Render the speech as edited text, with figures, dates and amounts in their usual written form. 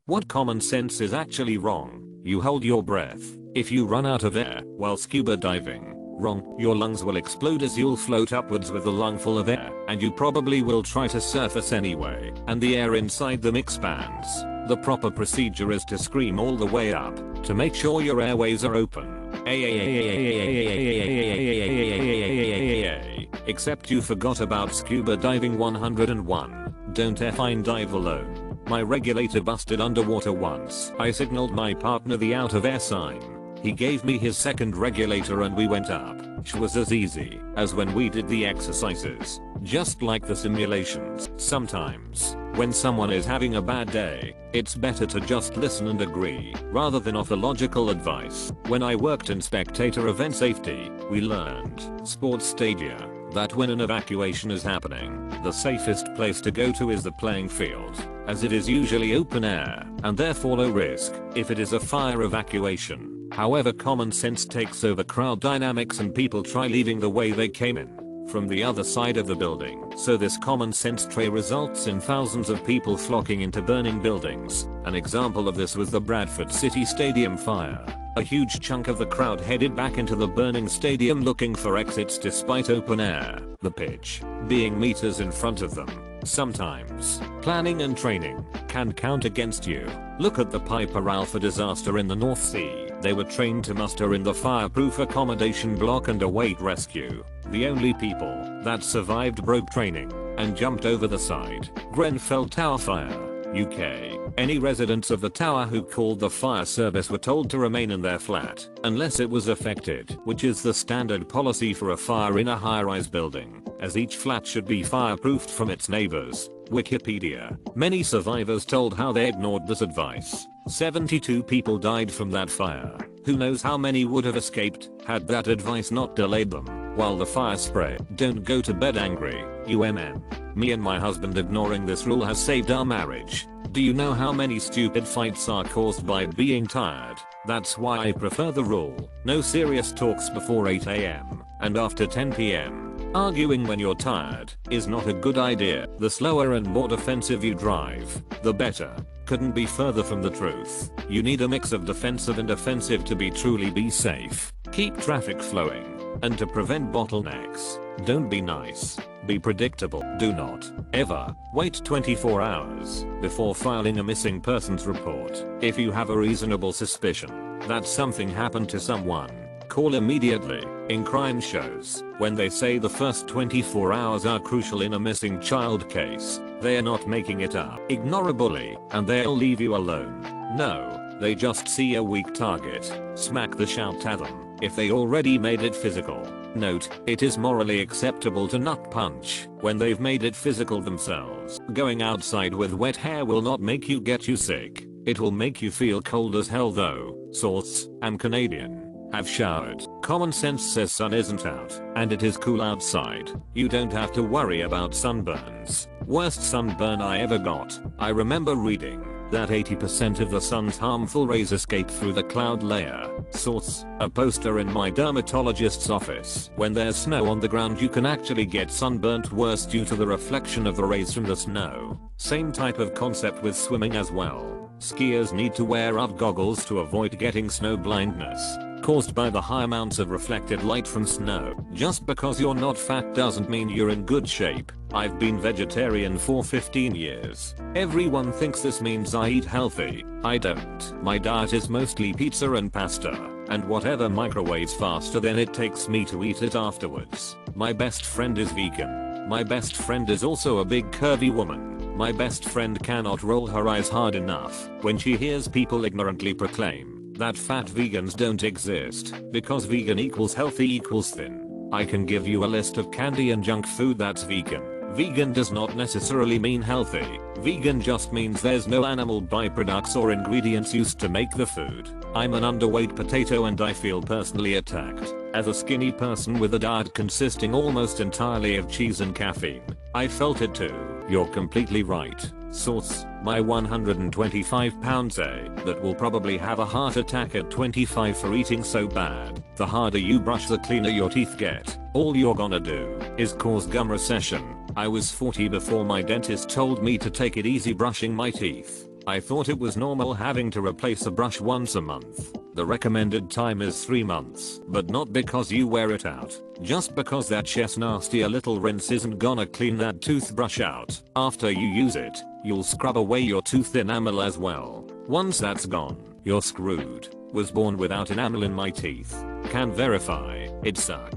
What common sense is actually wrong? You hold your breath if you run out of air while scuba diving. Wrong. Your lungs will explode as you'll float upwards with a lung full of air, and you probably will try to surface anyway, and the air inside them expands. The proper procedure is to scream all the way up to make sure your airways are open. Except you forgot about scuba diving 101. Don't effing dive alone. My regulator busted underwater once. I signaled my partner the out of air sign. He gave me his second regulator and we went up. It was as easy as when we did the exercises. Just like the simulations. Sometimes, when someone is having a bad day, it's better to just listen and agree, rather than offer logical advice. When I worked in spectator event safety, we learned, sports stadia, that when an evacuation is happening, the safest place to go to is the playing field, as it is usually open air, and therefore low risk, if it is a fire evacuation. However, common sense takes over crowd dynamics and people try leaving the way they came in, from the other side of the building. So this common sense tray results in thousands of people flocking into burning buildings. An example of this was the Bradford City Stadium fire. A huge chunk of the crowd headed back into the burning stadium looking for exits despite open air, the pitch being meters in front of them. Sometimes, planning and training can count against you. Look at the Piper Alpha disaster in the North Sea. They were trained to muster in the fireproof accommodation block and await rescue. The only people that survived broke training and jumped over the side. Grenfell Tower fire, UK. Any residents of the tower who called the fire service were told to remain in their flat unless it was affected, which is the standard policy for a fire in a high-rise building, as each flat should be fireproofed from its neighbors. Wikipedia. Many survivors told how they ignored this advice. 72 people died from that fire. Who knows how many would have escaped had that advice not delayed them. While the fire spread. Don't go to bed angry, Me and my husband ignoring this rule has saved our marriage. Do you know how many stupid fights are caused by being tired? That's why I prefer the rule. No serious talks before 8 AM and after 10 PM. Arguing when you're tired is not a good idea. The slower and more defensive you drive, the better. Couldn't be further from the truth. You need a mix of defensive and offensive to truly be safe. Keep traffic flowing. And to prevent bottlenecks, don't be nice. Be predictable. Do not ever wait 24 hours before filing a missing persons report. If you have a reasonable suspicion that something happened to someone, call immediately. In crime shows, when they say the first 24 hours are crucial in a missing child case, they are not making it up. Ignore a bully and they'll leave you alone. No, they just see a weak target. Smack the shout at them if they already made it physical. Note, it is morally acceptable to nut punch when they've made it physical themselves. Going outside with wet hair will not make you get you sick. It will make you feel cold as hell though. Source, I'm Canadian. Have showered. Common sense says sun isn't out and it is cool outside. You don't have to worry about sunburns. Worst sunburn I ever got. I remember reading that 80% of the sun's harmful rays escape through the cloud layer. Source, a poster in my dermatologist's office. When there's snow on the ground you can actually get sunburnt worse due to the reflection of the rays from the snow. Same type of concept with swimming as well. Skiers need to wear UV goggles to avoid getting snow blindness caused by the high amounts of reflected light from snow. Just because you're not fat doesn't mean you're in good shape. I've been vegetarian for 15 years. Everyone thinks this means I eat healthy. I don't. My diet is mostly pizza and pasta, and whatever microwaves faster than it takes me to eat it afterwards. My best friend is vegan. My best friend is also a big curvy woman. My best friend cannot roll her eyes hard enough when she hears people ignorantly proclaim that fat vegans don't exist because vegan equals healthy equals thin. I can give you a list of candy and junk food that's vegan. Vegan does not necessarily mean healthy. Vegan just means there's no animal byproducts or ingredients used to make the food. I'm an underweight potato and I feel personally attacked. As a skinny person with a diet consisting almost entirely of cheese and caffeine, I felt it too. You're completely right. Source, my 125 pounds that will probably have a heart attack at 25 for eating so bad. The harder you brush the cleaner your teeth get. All you're gonna do is cause gum recession. I was 40 before my dentist told me to take it easy brushing my teeth. I thought it was normal having to replace a brush once a month. The recommended time is 3 months, but not because you wear it out. Just because that chest nasty a little rinse isn't gonna clean that toothbrush out. After you use it, you'll scrub away your tooth enamel as well. Once that's gone, you're screwed. Was born without enamel in my teeth. Can verify, it sucks.